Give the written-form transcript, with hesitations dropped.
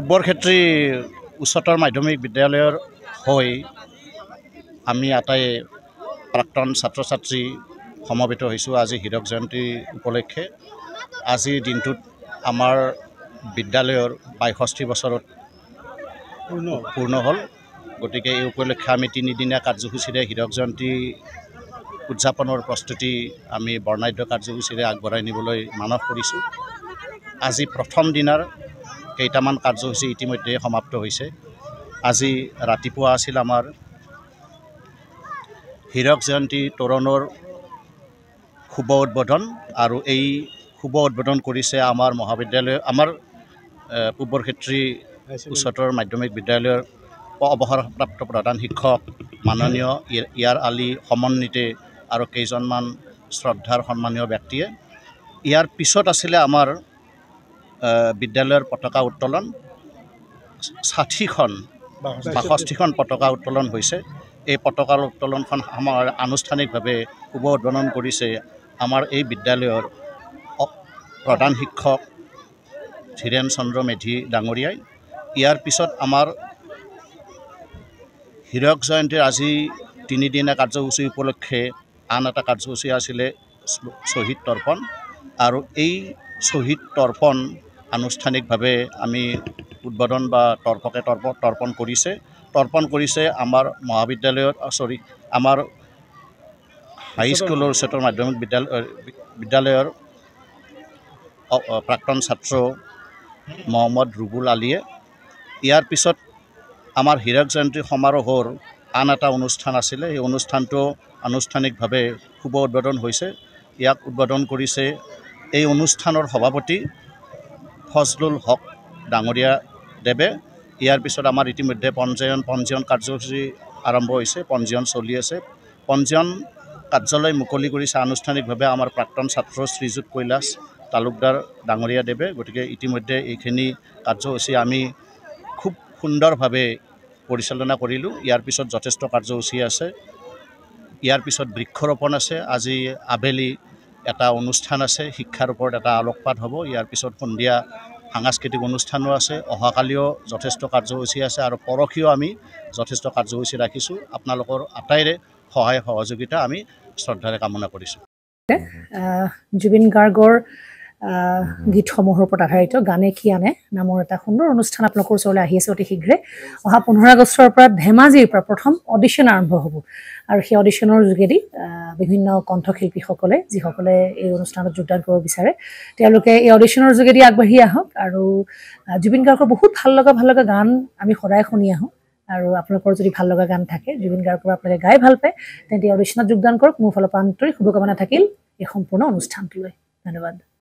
বৰক্ষেত্ৰী উচ্চতৰ মাধ্যমিক বিদ্যালয়ৰ হৈ আমি আটাই প্ৰাক্তন ছাত্ৰ ছাত্ৰী সমবেত হৈছোঁ আজি হীৰক জয়ন্তী উপলক্ষে। আজিৰ দিনটোত আমাৰ বিদ্যালয়ৰ ৬২ বছৰত পূৰ্ণ হ'ল। গতিকে এই উপলক্ষে আমি তিনিদিনীয়া কাৰ্যসূচীৰে হীৰক জয়ন্তী উদযাপনৰ প্ৰস্তুতি আমি বৰ্ণাঢ্য কাৰ্যসূচীৰে আগবঢ়াই নিবলৈ মানস কৰিছোঁ। আজি প্ৰথম দিনাৰ কেইটামান কাৰ্যসূচী ইতিমধ্যে সমাপ্ত হৈছে। আজি ৰাতিপুৱা আছিল আমাৰ হীৰক জয়ন্তী তোৰণৰ শুভ উদ্বোধন, আৰু এই শুভ উদ্বোধন কৰিছে আমাৰ মহাবিদ্যালয় আমাৰ বৰক্ষেত্ৰী উচ্চতৰ মাধ্যমিক বিদ্যালয়ৰ অৱসৰপ্ৰাপ্ত প্ৰধান শিক্ষক মাননীয় ইয়াৰ আলী সমন্বিতে আৰু কেইজনমান শ্ৰদ্ধাৰ সন্মানীয় ব্যক্তিয়ে। ইয়াৰ পিছত আছিলে আমাৰ বিদ্যালয়ৰ পতাকা উত্তোলন। ৬২খন পতাকা উত্তোলন হৈছে। এই পতাকা উত্তোলনখন আমাৰ আনুষ্ঠানিকভাৱে শুভ উদ্বোধন কৰিছে আমাৰ এই বিদ্যালয়ৰ প্ৰধান শিক্ষক ধীৰেন চন্দ্ৰ মেধি ডাঙৰীয়াই। ইয়াৰ পিছত আমাৰ হীৰক জয়ন্তীৰ আজি তিনিদিনীয়া কাৰ্যসূচী উপলক্ষে আন এটা কাৰ্যসূচী আছিলে শ্বহীদ তৰ্পণ, আৰু এই শ্বহীদ তৰ্পণ আনুষ্ঠানিকভাৱে আমি উদ্বোধন বা তৰ্পণ কৰিছে আমাৰ মহাবিদ্যালয়ৰ আমাৰ হাইস্কুলৰ উচ্চতৰ মাধ্যমিক বিদ্যালয়ৰ প্ৰাক্তন ছাত্ৰ মহম্মদ ৰুবুল আলীয়ে। ইয়াৰ পিছত আমাৰ হীৰক জয়ন্তী সমাৰোহৰ আন এটা অনুষ্ঠান আছিলে। এই অনুষ্ঠানটো আনুষ্ঠানিকভাৱে শুভ উদ্বোধন হৈছে। ইয়াক উদ্বোধন কৰিছে এই অনুষ্ঠানৰ সভাপতি ফজলুল হক ডাঙৰীয়া দেৱে। ইয়াৰ পিছত আমাৰ ইতিমধ্যে পঞ্জীয়ন কাৰ্যসূচী আৰম্ভ হৈছে, পঞ্জীয়ন চলি আছে। পঞ্জীয়ন কাৰ্যালয় মুকলি কৰিছে আনুষ্ঠানিকভাৱে আমাৰ প্ৰাক্তন ছাত্ৰ শ্ৰীযুত কৈলাশ তালুকদাৰ ডাঙৰীয়া দেৱে। গতিকে ইতিমধ্যে এইখিনি কাৰ্যসূচী আমি খুব সুন্দৰভাৱে পৰিচালনা কৰিলোঁ। ইয়াৰ পিছত যথেষ্ট কাৰ্যসূচী আছে। ইয়াৰ পিছত বৃক্ষৰোপণ আছে। আজি আবেলি এটা অনুষ্ঠান আছে, শিক্ষাৰ ওপৰত এটা আলোকপাত হ'ব। ইয়াৰ পিছত সন্ধিয়া সাংস্কৃতিক অনুষ্ঠানো আছে। অহাকালিও যথেষ্ট কাৰ্যসূচী আছে, আৰু পৰহিও আমি যথেষ্ট কাৰ্যসূচী ৰাখিছোঁ। আপোনালোকৰ আটাইৰে সহায় সহযোগিতা আমি শ্ৰদ্ধাৰে কামনা কৰিছোঁ। জুবিন গাৰ্গৰ গীতসমূহৰ ওপৰত আধাৰিত গানে কি আনে নামৰ এটা সুন্দৰ অনুষ্ঠান আপোনালোকৰ ওচৰলৈ আহি আছে অতি শীঘ্ৰে। অহা 15 আগষ্টৰ পৰা ধেমাজিৰ পৰা প্ৰথম অডিশ্যন আৰম্ভ হ'ব, আৰু সেই অডিশ্যনৰ যোগেদি বিভিন্ন কণ্ঠশিল্পীসকলে যিসকলে এই অনুষ্ঠানত যোগদান কৰিব বিচাৰে তেওঁলোকে এই অডিশ্যনৰ যোগেদি আগবাঢ়ি আহক। আৰু জুবিন গাৰ্গৰ বহুত ভাল লগা গান আমি সদায় শুনি আহোঁ, আৰু আপোনালোকৰ যদি ভাল লগা গান থাকে জুবিন গাৰ্গৰ আপোনালোকে গাই ভাল পায় তেন্তে অডিশ্যনত যোগদান কৰক। মোৰ ফালৰ পৰা আন্তৰিক শুভকামনা থাকিল এই সম্পূৰ্ণ অনুষ্ঠানটোলৈ। ধন্যবাদ।